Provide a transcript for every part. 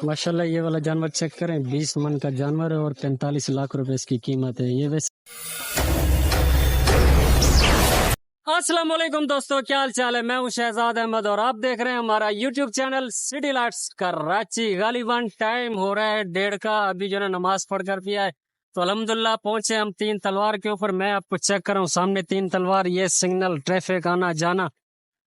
माशाल्लाह ये वाला जानवर चेक करें, 20 मन का जानवर है और 45 लाख रुपए इसकी कीमत है। ये वैसे अस्सलाम वालेकुम दोस्तों, क्या हाल चाल है। मैं हूं शहजाद अहमद और आप देख रहे हैं हमारा YouTube channel City Lights Karachi. गालिबन टाइम हो रहा है 1:30 का। अभी जो है नमाज पढ़कर पिया है तो अल्हम्दुलिल्लाह पहुंचे हम 3 तलवार के ऊपर। मैं आपको चेक कर रहा हूँ सामने 3 तलवार, ये सिग्नल ट्रैफिक आना जाना।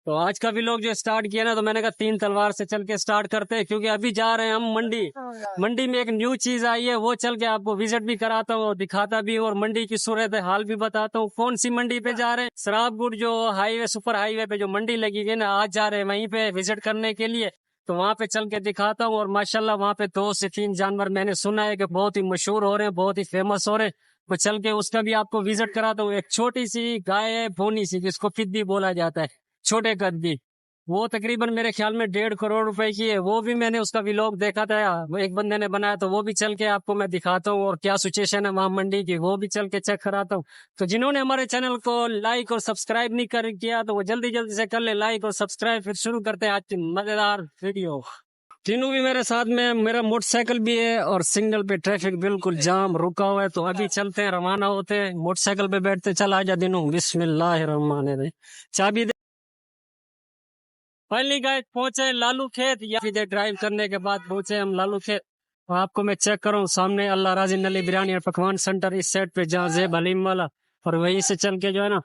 तो आज का भी लोग जो स्टार्ट किया ना, तो मैंने कहा 3 तलवार से चल के स्टार्ट करते हैं, क्योंकि अभी जा रहे हैं हम मंडी। मंडी में एक न्यू चीज आई है, वो चल के आपको विजिट भी कराता हूँ, दिखाता भी हूँ और मंडी की सूरत हाल भी बताता हूँ। कौन सी मंडी पे जा रहे हैं? सराबगुड़ जो हाईवे, सुपर हाईवे पे जो मंडी लगी हुई है ना, आज जा रहे हैं वहीं पे विजिट करने के लिए। तो वहां पे चल के दिखाता हूँ। और माशाल्लाह वहां पे 2 से 3 जानवर मैंने सुना है कि बहुत ही मशहूर हो रहे हैं, बहुत ही फेमस हो रहे हैं। तो चल के उसका भी आपको विजिट कराता हूँ। एक छोटी सी गाय है, बोनी सी, जिसको फिद्दी बोला जाता है, छोटे कद की। वो तकरीबन मेरे ख्याल में 1.5 करोड़ रुपए की है। वो भी मैंने उसका व्लॉग देखा था, वो एक बंदे ने बनाया, तो वो भी चल के आपको मैं दिखाता हूँ। और क्या सिचुएशन है वहां मंडी की, वो भी चल के चेक कराता हूँ। तो जिन्होंने हमारे चैनल को लाइक और सब्सक्राइब नहीं कर किया तो वो जल्दी जल्दी से कर ले लाइक और सब्सक्राइब। फिर शुरू करते हैं आज की मजेदार वीडियो। तीनों भी मेरे साथ में, मेरा मोटरसाइकिल भी है और सिग्नल पे ट्रैफिक बिल्कुल जाम रुका हुआ है। तो अभी चलते हैं, रवाना होते हैं, मोटरसाइकिल पे बैठते। चल आजा दिनों, बिस्मिल्लाहिर्रहमानिर्रहीम। चाबी दे। फाइनली गाइस पहुंचे लालू खेत। या फिर ड्राइव करने के बाद पहुंचे हम लालू खेत। और आपको मैं चेक कर रहा हूँ सामने अल्लाह राजी नली बिरयानी और पकवान सेंटर इस साइड पे, जहाँ जेब हलीम वाला। और वहीं से चल के जो है ना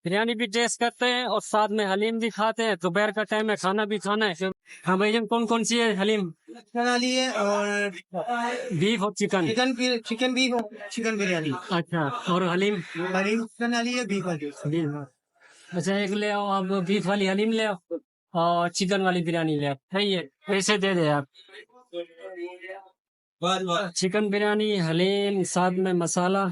बिरयानी भी टेस्ट करते हैं और साथ में हलीम भी खाते हैं। दोपहर का टाइम है, खाना भी खाना है। हाँ भाई, कौन कौन सी है हलीम? वाली है और बीफ और चिकन? चिकन बीफ और चिकन बिरयानी। अच्छा, और हलीम? हलीम चिकन वाली है, बीफ वाली है। बीफ। अच्छा, एक ले आओ आप, बीफ वाली हलीम ले आओ और चिकन वाली बिरयानी ले आओ। सही है, पैसे दे दे आप। चिकन बिरयानी, हलीम, साथ में मसाला,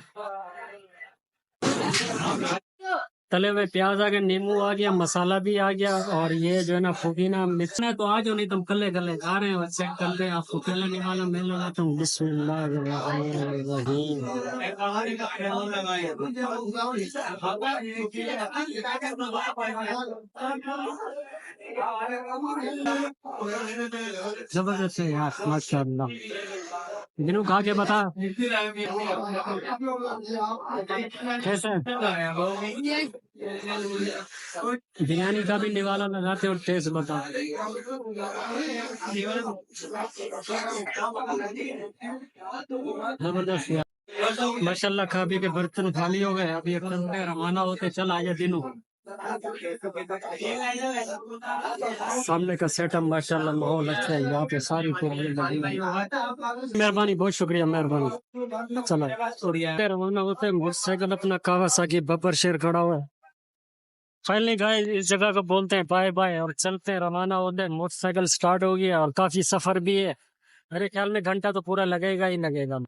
तले हुए प्याज आ गए, नींबू आ गया, मसाला भी आ गया। और ये जो है ना पुदीना मिर्च है। तो आज नहीं तुम कल्ले कल्ले आ रहे हो, चेक करते हैं आपको कल्ले निकाला मैं लगाता हूँ। बिस्मिल्लाहिर्रहमानिर्रहीम। जबरदस्त है यार, माशाअल्लाह। जिन्हों खा के बता कैसे बिरयानी का भी निवाला लगाते और टेस्ट बता। जबरदस्त यार, माशाल्लाह। खा पी के बर्तन खाली हो गए, अभी चलते रवाना होते। चल आया दिनों। सामने का सेटअप माशाल्लाह, माहौल अच्छा है यहाँ पे, सारी मेहरबानी, बहुत शुक्रिया, मेहरबानी। चलो रवाना होते हैं। मोटरसाइकिल अपना कावासाकी बब्बर शेर खड़ा हुआ है। फाइनली गाइस इस जगह को बोलते हैं बाय बाय और चलते हैं, रवाना होते हैं। मोटरसाइकिल स्टार्ट हो गया और काफी सफर भी है, मेरे ख्याल में घंटा तो पूरा लगेगा ही लगेगा।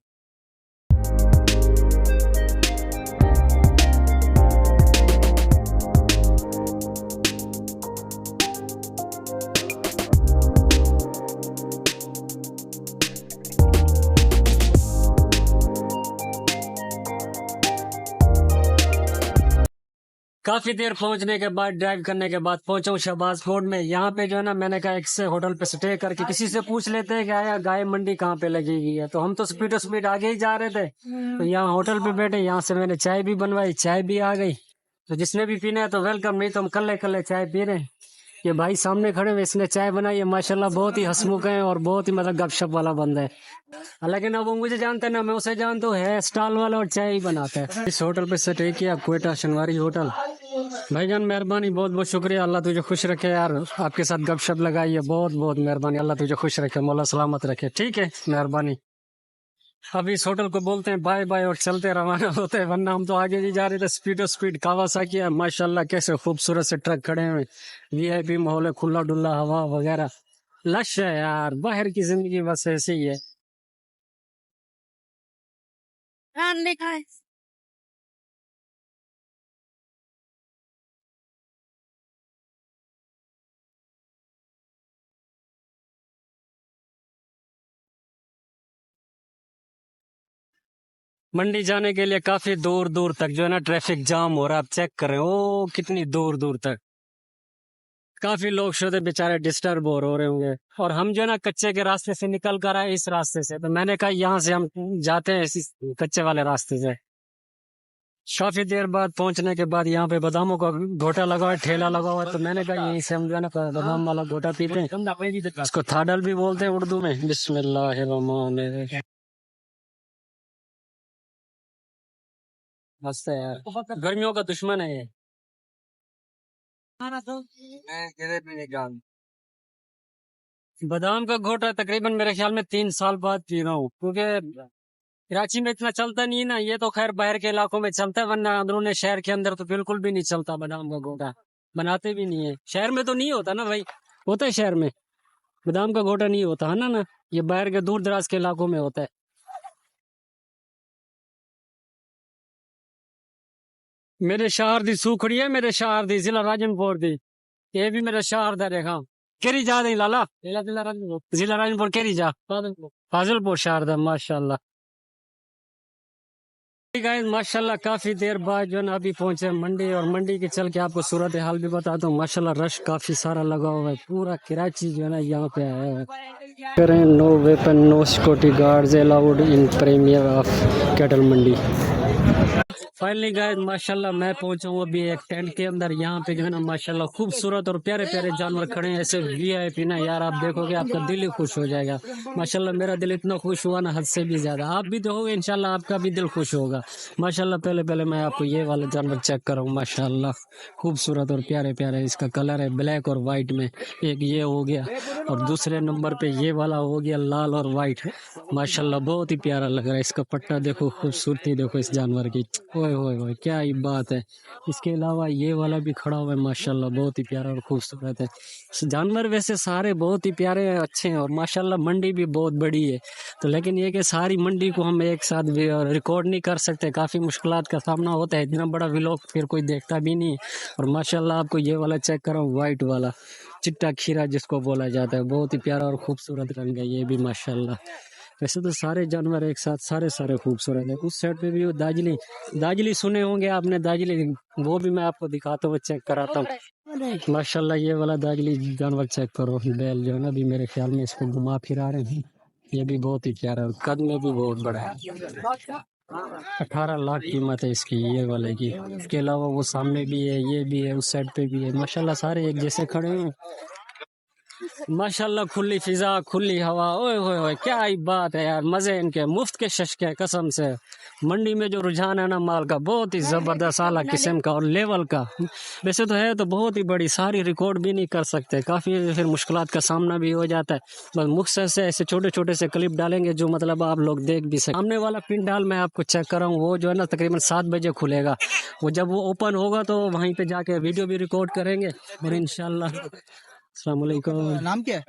काफी देर पहुंचने के बाद, ड्राइव करने के बाद पहुंचा हूँ शहबाज फोर्ट में। यहाँ पे जो है ना, मैंने कहा एक से होटल पे स्टे करके किसी से पूछ लेते हैं कि आया गाय मंडी कहाँ पे लगेगी है। तो हम तो स्पीड आगे ही जा रहे थे, तो यहाँ होटल पे बैठे। यहाँ से मैंने चाय भी बनवाई, चाय भी आ गई। तो जिसने भी पीना है तो वेलकम, नहीं तो हम कल्ले कल्ले चाय पी रहे हैं। ये भाई सामने खड़े हुए, इसने चाय बनाई है, माशाल्लाह बहुत ही हंसमुख है और बहुत ही मतलब गपशप वाला बंदा है। हालांकि ना वो मुझे जानता है ना मैं उसे जानता हूँ, है स्टॉल वाला और चाय ही बनाता है। इस होटल पे स्टे किया, क्वेटा शनवारी होटल। भाईजान मेहरबानी, बहुत बहुत शुक्रिया। अल्लाह तुझे खुश रखे यार, आपके साथ गपशप लगाई है, बहुत बहुत मेहरबानी। अल्लाह तुझे खुश रखे, मौला सलामत रखे। ठीक है, मेहरबानी। अभी इस होटल को बोलते हैं बाय बाय और चलते रवाना होते हैं, वरना हम तो आगे नहीं जा रहे थे। स्पीड कावासाकी है माशाल्लाह, कैसे खूबसूरत से ट्रक खड़े हैं, वीआईपी माहौल है, खुला डुल्ला हवा वगैरह लश है यार। बाहर की जिंदगी बस ऐसे ही है। लिखा है मंडी जाने के लिए काफी दूर दूर तक जो है ना ट्रैफिक जाम हो रहा है। आप चेक कर रहे हो, ओ कितनी दूर दूर तक काफी लोग शुद्ध बेचारे डिस्टर्ब हो रहे होंगे। और हम जो है ना कच्चे के रास्ते से निकल कर आए इस रास्ते से, तो मैंने कहा यहाँ से हम जाते हैं इसी कच्चे वाले रास्ते से। काफी देर बाद पहुंचने के बाद यहाँ पे बादामों का गोटा लगा हुआ है, ठेला लगा हुआ है, तो मैंने कहा यहीं से हम जो है ना बादाम वाला गोटा पीते हैं। इसको थाडल भी बोलते हैं उर्दू में। बिस्मिल्लाहिर्रहमानिर्रहीम। मस्त है यार, गर्मियों का दुश्मन है ये। बादाम का घोटा तकरीबन मेरे ख्याल में 3 साल बाद पी रहा हूँ, क्योंकि कराची में इतना चलता नहीं है ना। ये तो खैर बाहर के इलाकों में चलता है, वरना अंदरूनी शहर के अंदर तो बिल्कुल भी नहीं चलता बादाम का घोटा। बनाते भी नहीं है शहर में, तो नहीं होता ना भाई। होता है शहर में बादाम का घोटा नहीं होता है ना। ये बाहर के दूर दराज के इलाकों में होता है। मेरे शहर दी सूखड़ी है, मेरे शहर दी जिला राजनपुर दी। ये भी मेरा शहर दा देखा केरी जा दे लाला जिला राजनपुर केरी जा फाजिलपुर शहर दा माशाल्लाह। गाइस माशाल्लाह काफी देर बाद जो है ना अभी पहुंचे मंडी, और मंडी के चल के आपको सूरत हाल भी बताता हूँ। माशाल्लाह रश काफी सारा लगा हुआ है, पूरा कराची जो है ना यहाँ पे आया है। करें no weapon no security guards allowed in premier of cattle मंडी। फाइनली गाइस माशाल्लाह मैं पहुंचा हूँ अभी एक टेंट के अंदर। यहाँ पे जो है ना माशाल्लाह खूबसूरत और प्यारे प्यारे जानवर खड़े हैं, ऐसे वीआईपी ना यार। आप देखोगे आपका दिल ही खुश हो जाएगा। माशाल्लाह मेरा दिल इतना खुश हुआ ना हद से भी ज्यादा। आप भी देखोगे इंशाल्लाह आपका भी दिल खुश होगा। माशाल्लाह पहले पहले मैं आपको ये वाला जानवर चेक कर रहा हूँ। माशाल्लाह खूबसूरत और प्यारे प्यारे इसका कलर है, ब्लैक और व्हाइट में। एक ये हो गया, और दूसरे नंबर पे ये वाला हो गया लाल और व्हाइट। माशाल्लाह बहुत ही प्यारा लग रहा है। इसका पट्टा देखो, खूबसूरती देखो इस जानवर की। ओए होए होए क्या ही बात है। इसके अलावा ये वाला भी खड़ा हुआ है, माशाल्लाह बहुत ही प्यारा और खूबसूरत है। जानवर वैसे सारे बहुत ही प्यारे हैं, अच्छे हैं, और माशाल्लाह मंडी भी बहुत बड़ी है। तो लेकिन ये कि सारी मंडी को हम एक साथ रिकॉर्ड नहीं कर सकते, काफ़ी मुश्किलात का सामना होता है। इतना बड़ा व्लॉग फिर कोई देखता भी नहीं। और माशाल्लाह आपको ये वाला चेक कर रहा हूँ, वाइट वाला चिट्टा खीरा जिसको बोला जाता है। बहुत ही प्यारा और खूबसूरत रंग है ये भी माशाल्लाह। वैसे तो सारे जानवर एक साथ सारे सारे खूबसूरत है। उस साइड पे भी वो दाजली दाजली सुने होंगे आपने, दाजली वो भी मैं आपको दिखाता हूँ, चेक कराता हूँ। माशाल्लाह ये वाला दाजली जानवर चेक करो। बैल जो है ना अभी मेरे ख्याल में इसको घुमा फिरा रहे हैं। ये भी बहुत ही प्यारा और कद में भी बहुत बड़ा है। 18 लाख कीमत है इसकी ये वाले की। इसके अलावा वो सामने भी है, ये भी है, उस साइड पे भी है। माशाल्लाह सारे एक जैसे खड़े हैं। माशाल्लाह खुली फिजा खुली हवा। ओए होए होए क्या ही बात है यार, मजे इनके मुफ्त के शश के कसम से। मंडी में जो रुझान है ना माल का, बहुत ही जबरदस्त आला किस्म का और लेवल का। वैसे तो है तो बहुत ही बड़ी, सारी रिकॉर्ड भी नहीं कर सकते, काफी फिर मुश्किलात का सामना भी हो जाता है। बस मुख्तर से ऐसे छोटे छोटे से क्लिप डालेंगे जो मतलब आप लोग देख भी सकें। सामने वाला पिंडाल मैं आपको चेक कर रहा हूँ, वो जो है ना तकरीबन 7 बजे खुलेगा। वो जब वो ओपन होगा तो वहीं पे जाके वीडियो भी रिकॉर्ड करेंगे, और इंशाल्लाह। अस्सलाम वालेकुम। नाम क्या है?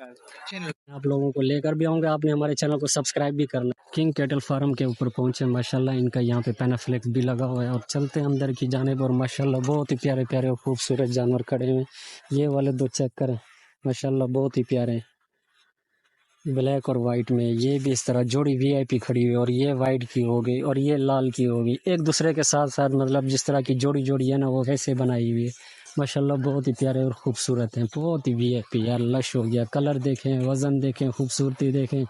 आप लोगों को लेकर भी आऊँगा, आपने हमारे चैनल को सब्सक्राइब भी करना। किंग कैटल फार्म के ऊपर पहुंचे माशाल्लाह। इनका यहाँ पे पैनाफ्लेक्स भी लगा हुआ है, और चलते हैं अंदर की जानिब। और माशाल्लाह बहुत ही प्यारे प्यारे और खूबसूरत जानवर खड़े हुए। ये वाले दो चेक करें, माशाल्लाह बहुत ही प्यारे हैं, ब्लैक और वाइट में। ये भी इस तरह जोड़ी वीआईपी खड़ी हुई है, और ये वाइट की हो गई और ये लाल की हो गई। एक दूसरे के साथ साथ मतलब जिस तरह की जोड़ी जोड़ी है ना वो वैसे बनाई हुई है। माशाल्लाह बहुत ही प्यारे और खूबसूरत हैं, बहुत ही वीआईपी यार। लश हो गया, कलर देखें, वज़न देखें, खूबसूरती देखें,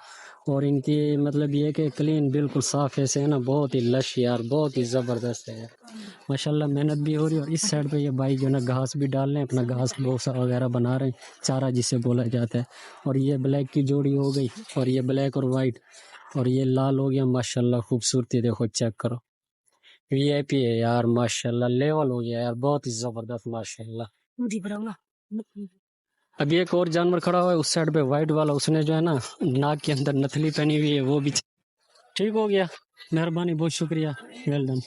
और इनकी मतलब ये कि क्लीन बिल्कुल साफ़ ऐसे है ना, बहुत ही लश यार, बहुत ही ज़बरदस्त है यार। माशाल्लाह मेहनत भी हो रही है। और इस साइड पे ये भाई जो है ना घास भी डाल रहे हैं, अपना घास भूसा वगैरह बना रहे हैं, चारा जिसे बोला जाता है। और ये ब्लैक की जोड़ी हो गई, और ये ब्लैक और वाइट, और ये लाल हो गया। माशाल्लाह खूबसूरती देखो, चेक करो, वीआईपी है यार माशाल्लाह, लेवल हो गया यार, बहुत ही जबरदस्त माशाल्लाह। अभी एक और जानवर खड़ा हुआ है उस साइड पे, वाइट वाला। उसने जो है ना नाक के अंदर नथली पहनी हुई है, वो भी ठीक हो गया। मेहरबानी, बहुत शुक्रिया, वेल डन।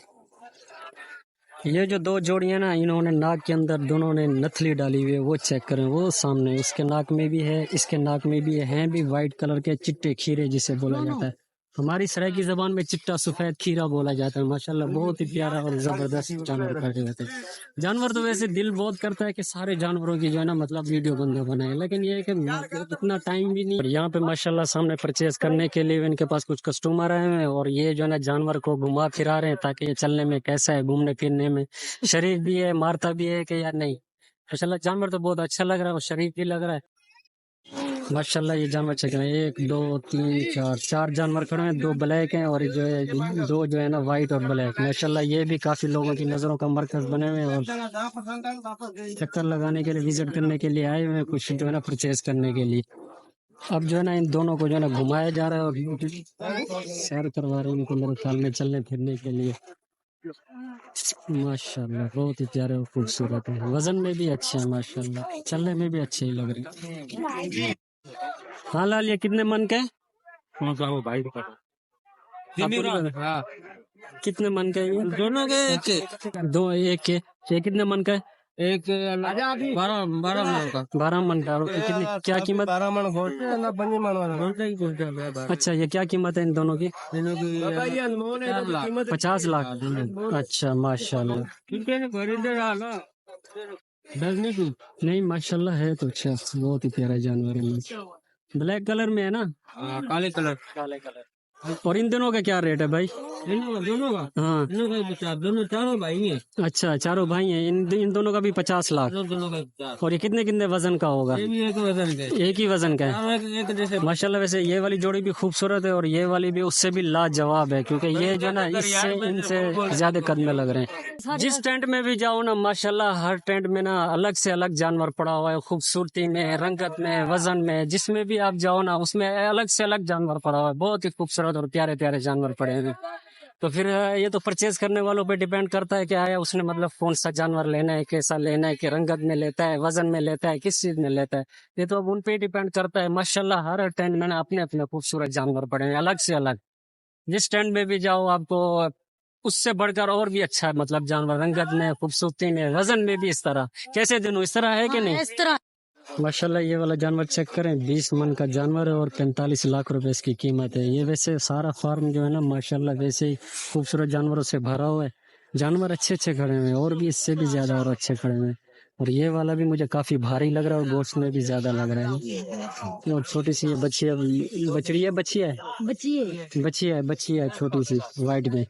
ये जो दो जोड़ियां ना, इन्होंने नाक के अंदर दोनों ने नथली डाली हुई है, वो चेक करें, वो सामने उसके नाक में भी है, इसके नाक में भी है। हैं भी वाइट कलर के चिट्टे खीरे जिसे बोला जाता है, हमारी सराय की जबान में चिट्टा सफेद खीरा बोला जाता है। माशाल्लाह बहुत ही प्यारा और जबरदस्त जानवर खड़े होते हैं। जानवर तो वैसे दिल बहुत करता है कि सारे जानवरों की जो है ना मतलब वीडियो बंदे बनाए, लेकिन ये है कि इतना टाइम भी नहीं। और यहाँ पे माशाल्लाह सामने परचेज करने के लिए इनके पास कुछ कस्टमर आए हैं, और ये जो है ना जानवर को घुमा फिरा रहे हैं ताकि ये चलने में कैसा है, घूमने फिरने में शरीफ भी है, मारता भी है कि या नहीं। माशाल्लाह जानवर तो बहुत अच्छा लग रहा है और शरीफ भी लग रहा है। माशाल्लाह ये जानवर चेक करें, 1 2 3 4 जानवर खड़े हैं, 2 ब्लैक हैं और जो है 2 जो है ना वाइट और ब्लैक। माशाल्लाह ये भी काफी लोगों की नजरों का मरकज बने हुए हैं और चक्कर लगाने के लिए, विजिट करने के लिए आए हुए हैं, कुछ जो है ना परचेज करने के लिए। अब जो है ना इन दोनों को जो है ना घुमाया जा रहा है और सैर करवा रहे हैं इनको मेरे ख्याल में चलने फिरने के लिए। माशाल्लाह बहुत ही प्यारे और खूबसूरत है, वजन में भी अच्छे हैं माशाल्लाह, चलने में भी अच्छे ही लग रहे हैं। हाँ लाल, ये कितने मन के हैं? वो भाई को हाँ, कितने मन का है ये? दोनों के दो, एक के ये कितने मन का है? एक 12 मन का। और कितनी क्या कीमत? 12 मन। अच्छा, ये क्या कीमत है इन दोनों की? 50 लाख। अच्छा माशाल्लाह। नहीं माशाल्लाह है तो अच्छा, बहुत ही प्यारा जानवर है। ब्लैक कलर में है ना? काले कलर। और इन दोनों का क्या रेट है भाई? दोनों का? हाँ दोनों चारों भाई हैं। अच्छा, चारों भाई हैं। इन दोनों का भी 50 लाख। दोनों का। और ये कितने कितने वजन का होगा? एक ही वजन का है। माशाल्लाह वैसे ये वाली जोड़ी भी खूबसूरत है और ये वाली भी उससे भी लाजवाब है, क्योंकि ये जो ना इससे इनसे ज्यादा कद में लग रहे हैं। जिस टेंट में भी जाओ ना माशाल्लाह हर टेंट में ना अलग से अलग जानवर पड़ा हुआ है, खूबसूरती में, रंगत में, वजन में, जिसमें भी आप जाओ ना उसमें अलग से अलग जानवर पड़ा हुआ है। बहुत ही खूबसूरत और प्यारे प्यारे जानवर पड़े हैं। तो फिर ये तो परचेज करने वालों पे डिपेंड करता है क्या है उसने मतलब कौन सा जानवर लेना है, कैसा लेना है, कि रंगत में लेता है, वजन में लेता है, किस चीज में लेता है। ये तो अब उन पे डिपेंड करता है। माशाल्लाह हर टेंट में ना अपने अपने खूबसूरत जानवर पड़े हैं, अलग से अलग। जिस टेंट में भी जाओ आपको उससे बढ़कर और भी अच्छा मतलब जानवर, रंगत में, खूबसूरती में, वजन में भी इस तरह। कैसे दिनों इस तरह है कि नहीं? इस तरह। माशाल्लाह ये वाला जानवर चेक करें, 20 मन का जानवर है और 45 लाख रुपए इसकी कीमत है। ये वैसे सारा फार्म जो है ना माशाल्लाह वैसे ही खूबसूरत जानवरों से भरा हुआ है। जानवर अच्छे अच्छे खड़े हुए हैं और भी इससे भी ज्यादा और अच्छे खड़े हुए हैं। और ये वाला भी मुझे काफी भारी लग रहा है और गोश्त में भी ज्यादा लग रहा है। और छोटी सी ये बच्ची है, बच्ची है छोटी सी व्हाइट में।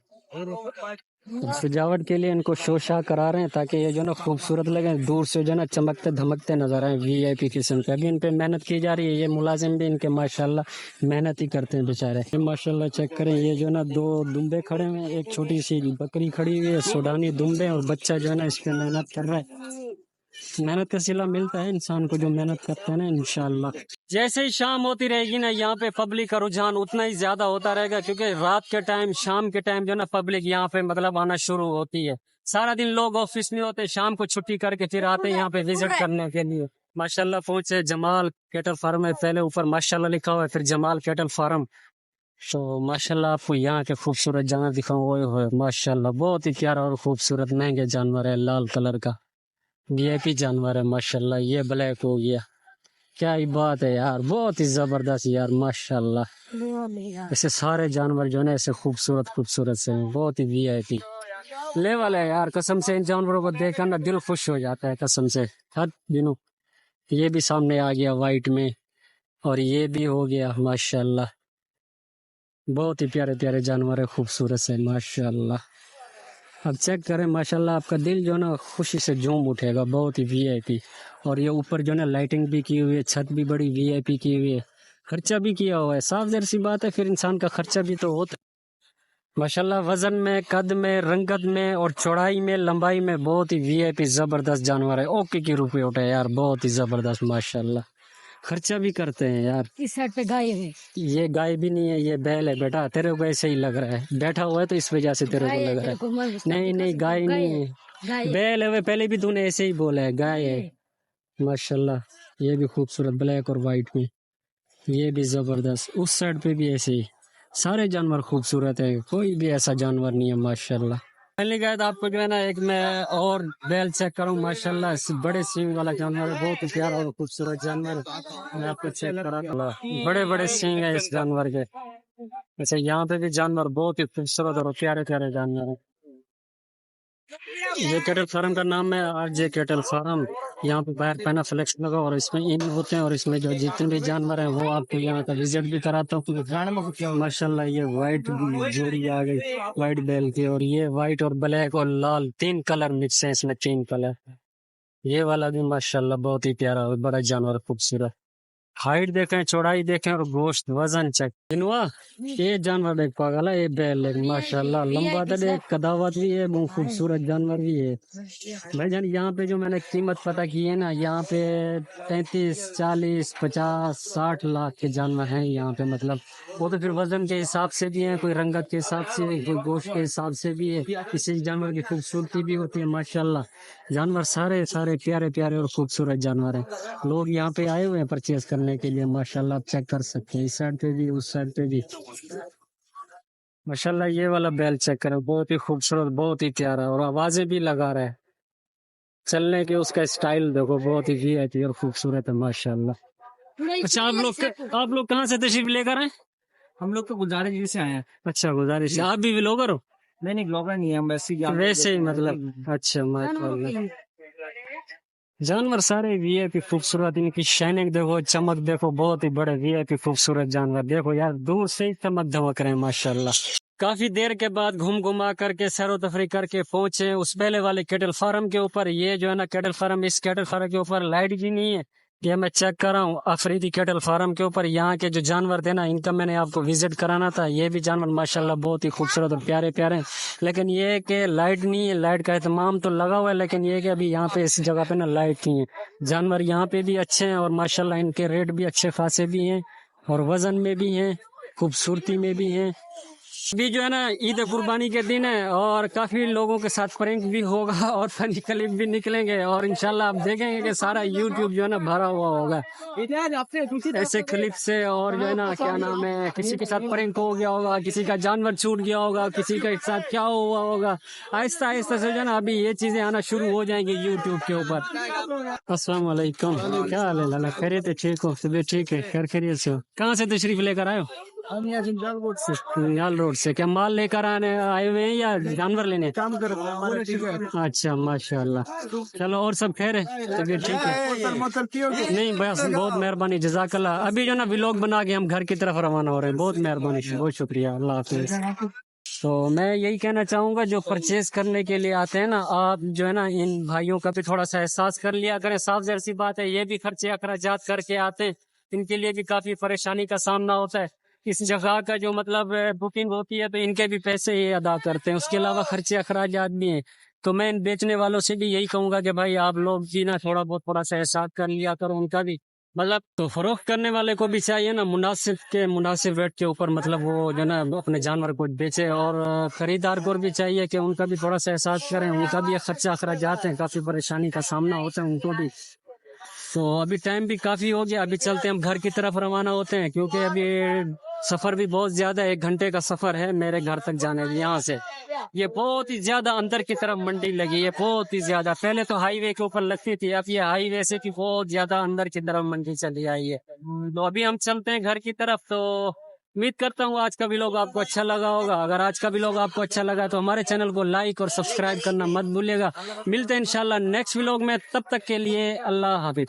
सजावट के लिए इनको शोशा करा रहे हैं ताकि ये जो ना खूबसूरत लगे, दूर से जो ना चमकते धमकते नजर आए, वीआईपी किस्म के। अभी इन पे मेहनत की जा रही है, ये मुलाजिम भी इनके माशाल्लाह मेहनत ही करते हैं बेचारे। माशाल्लाह चेक करें, ये जो ना 2 दुम्बे खड़े हुए हैं, एक छोटी सी बकरी खड़ी हुई है, सूडानी दुम्बे, और बच्चा जो है ना इस पे मेहनत कर रहा है। मेहनत का सिला मिलता है इंसान को जो मेहनत करता है ना, इंशाल्लाह। जैसे ही शाम होती रहेगी ना यहाँ पे पब्लिक का रुझान उतना ही ज्यादा होता रहेगा, क्योंकि रात के टाइम, शाम के टाइम जो ना पब्लिक यहाँ पे मतलब आना शुरू होती है। सारा दिन लोग ऑफिस में होते, शाम को छुट्टी करके फिर आते हैं यहाँ पे विजिट करने के लिए। माशाल्लाह पहुंचे जमाल कैटल फार्म है, पहले ऊपर माशाल्लाह लिखा हुआ है, फिर जमाल कैटल फार्म। तो माशाल्लाह आपको यहाँ के खूबसूरत जानवर दिखाऊं, ओए होए माशाल्लाह बहुत ही प्यारा और खूबसूरत महंगे जानवर है, लाल कलर का वीआईपी जानवर है माशाल्लाह। ये ब्लैक हो गया, क्या ही बात है यार, बहुत ही जबरदस्त यार माशाल्लाह। ऐसे सारे जानवर जो है ना ऐसे खूबसूरत खूबसूरत से हैं, बहुत ही वीआईपी लेवल है यार। कसम से इन जानवरों को देखकर ना दिल खुश हो जाता है कसम से हर दिनों। ये भी सामने आ गया वाइट में, और ये भी हो गया माशाल्लाह। बहुत ही प्यारे प्यारे जानवर है, खूबसूरत से माशाल्लाह। अब चेक करें माशाल्लाह, आपका दिल जो ना खुशी से झूम उठेगा, बहुत ही वीआईपी। और ये ऊपर जो ना लाइटिंग भी की हुई है, छत भी बड़ी वीआईपी की हुई है, खर्चा भी किया हुआ है। साफ ज़ाहिर सी बात है, फिर इंसान का खर्चा भी तो होता है। माशाल्लाह वजन में, कद में, रंगत में और चौड़ाई में, लंबाई में बहुत ही वीआईपी जबरदस्त जानवर है। ओके की रुपये उठे यार, बहुत ही जबरदस्त माशाल्लाह। खर्चा भी करते हैं यार। इस साइड पे गाय है। ये गाय भी नहीं है, ये बैल है बेटा, तेरे को ऐसे ही लग रहा है, बैठा हुआ है तो इस वजह से तेरे को लग रहा है। नहीं नहीं गाय नहीं है, बैल है। पहले भी तूने ऐसे ही बोला है, गाय है माशाल्लाह। ये भी खूबसूरत ब्लैक और वाइट में, ये भी जबरदस्त। उस साइड पे भी ऐसे ही सारे जानवर खूबसूरत है, कोई भी ऐसा जानवर नहीं है माशाल्लाह। पहली गाय आपको जो है ना एक मैं और बैल चेक करूं माशाल्लाह, बड़े सींग वाला जानवर है, बहुत ही प्यारा और खूबसूरत जानवर है। मैं आपको चेक करा, बड़े बड़े सींग है इस जानवर के। अच्छा यहाँ पे भी जानवर बहुत ही खूबसूरत और प्यारे प्यारे जानवर है। ये कैटल फार्म का नाम है आरजे कैटल फार्म। यहाँ पे बाहर पैना फ्लेक्स लगा और इसमें इन होते हैं, और इसमें जो जितने भी जानवर हैं वो आपको यहाँ का विजिट भी कराता हूँ। माशाल्लाह ये वाइट जोड़ी आ गई, वाइट बैल की, और ये वाइट और ब्लैक और लाल 3 कलर मिक्स है इसमें, 3 कलर। ये वाला भी माशाल्लाह बहुत ही प्यारा और बड़ा जानवर, खूबसूरत। हाइट देखें, चौड़ाई देखें और गोश्त वजन चेक। इनवा ये जानवर देख पागल है, ये बैल है माशाल्लाह, लंबा तो देख, कदावत भी है, बहुत खूबसूरत जानवर भी है भाईजान। यहाँ पे जो मैंने कीमत पता की है ना, यहाँ पे 33, 40, 50, 60 लाख के जानवर हैं यहाँ पे। मतलब वो तो फिर वजन के हिसाब से भी है, कोई रंगत के हिसाब से, कोई गोश्त के हिसाब से भी है, किसी जानवर की खूबसूरती भी होती है माशाल्लाह। जानवर सारे सारे प्यारे प्यारे और खूबसूरत जानवर हैं। लोग यहाँ पे आए हुए हैं परचेज करने के लिए माशाल्लाह, आप चेक कर सकते हैं, इस साइड पे भी उस साइड पे भी माशाल्लाह। ये वाला बैल चेक करो, बहुत ही खूबसूरत, बहुत ही प्यारा, और आवाजें भी लगा रहा है। चलने के उसका स्टाइल देखो, बहुत ही वीआईपी और खूबसूरत है माशाल्लाह। अच्छा, आप लोग कहाँ से तशरीफ लेकर आए? हम लोग तो गुजारिश से आए हैं। अच्छा, गुजारिश, आप भी व्लॉगर हो? नहीं ब्लॉगर नहीं है, हम वैसे ही मतलब, अच्छा माशाल्लाह। जानवर सारे वीआईपी खूबसूरत, इनकी शाइनिंग देखो, चमक देखो, बहुत ही बड़े वीआईपी खूबसूरत जानवर देखो यार, दूर से ही चमक धमक रहे हैं माशाल्लाह। काफी देर के बाद घूम घुमा करके सैरो तफरी करके पहुंचे उस पहले वाले कैटल फार्म के ऊपर। ये जो है ना कैटल फार्म, इस कैटल फार्म के ऊपर लाइट भी नहीं है, ये मैं चेक कर रहा हूँ अफरीदी कैटल फार्म के ऊपर। यहाँ के जो जानवर थे ना, इनका मैंने आपको विजिट कराना था। ये भी जानवर माशाल्लाह बहुत ही खूबसूरत और प्यारे प्यारे हैं, लेकिन ये है कि लाइट नहीं है। लाइट का एहतमाम तो लगा हुआ है, लेकिन ये है कि अभी यहाँ पे इस जगह पे ना लाइट नहीं है। जानवर यहाँ पे भी अच्छे हैं और माशाल्लाह इनके रेट भी अच्छे खासे भी हैं, और वजन में भी हैं, खूबसूरती में भी हैं। अभी जो है ना ईद कुर्बानी के दिन है, और काफी लोगों के साथ प्रैंक भी होगा और फनी क्लिप भी निकलेंगे, और इंशाल्लाह आप देखेंगे कि सारा यूट्यूब जो है ना भरा हुआ होगा ऐसे क्लिप से। और जो है ना क्या नाम है, किसी के साथ प्रैंक हो गया होगा, किसी का जानवर छूट गया होगा, किसी के साथ क्या हुआ होगा, आहिस्ता आहिस्ता से जो है ना अभी ये चीजें आना शुरू हो जाएंगी यूट्यूब के ऊपर। अस्सलाम वालेकुम, क्या हाल है लाला? खैरियत है? ठीक हो? तबीयत ठीक है? खैरियत से हो? कहाँ से तशरीफ लेकर आए हो? हम यहाँ जंजाल रोड से। लाल रोड से क्या माल लेकर आए हुए हैं या जानवर लेने? काम कर रहे हैं। अच्छा माशाल्लाह, चलो और सब खैर है? तबीयत ठीक है? नहीं बस, बहुत मेहरबानी, जज़ाकल्लाह। अभी जो ना व्लॉग बना के हम घर की तरफ रवाना हो रहे हैं, बहुत मेहरबानी, बहुत शुक्रिया, अल्लाह हाफिज। तो मैं यही कहना चाहूंगा, जो परचेज करने के लिए आते हैं ना, आप जो है ना इन भाइयों का भी थोड़ा सा एहसास कर लिया करें। साफ ज़ाहिर सी बात है, ये भी खर्चे अखराजात करके आते हैं, इनके लिए भी काफी परेशानी का सामना होता है। इस जगह का जो मतलब बुकिंग होती है तो इनके भी पैसे ये अदा करते हैं, उसके अलावा खर्चे अखराजात भी हैं। तो मैं इन बेचने वालों से भी यही कहूंगा कि भाई आप लोग भी ना थोड़ा सा एहसास कर लिया करो उनका भी। मतलब तो फरोख्त करने वाले को भी चाहिए ना मुनासिब रेट के ऊपर, मतलब वो जो ना अपने जानवर को बेचे, और खरीदार को भी चाहिए कि उनका भी थोड़ा सा एहसास करें, उनका भी खर्चा अखराजात हैं, काफी परेशानी का सामना होता है उनको भी। तो अभी टाइम भी काफी हो गया, अभी चलते हैं हम घर की तरफ रवाना होते हैं, क्योंकि अभी सफर भी बहुत ज्यादा है, 1 घंटे का सफर है मेरे घर तक जाने में। यहाँ से ये बहुत ही ज्यादा अंदर की तरफ मंडी लगी है, बहुत ही ज्यादा। पहले तो हाईवे के ऊपर लगती थी, अब ये हाईवे से भी बहुत ज्यादा अंदर की तरफ मंडी चली आई है। तो अभी हम चलते हैं घर की तरफ। तो उम्मीद करता हूँ आज का व्लॉग आपको अच्छा लगा होगा। अगर आज का व्लॉग आपको अच्छा लगा तो हमारे चैनल को लाइक और सब्सक्राइब करना मत भूलिएगा। मिलते हैं इंशाल्लाह नेक्स्ट व्लॉग में, तब तक के लिए अल्लाह हाफिज।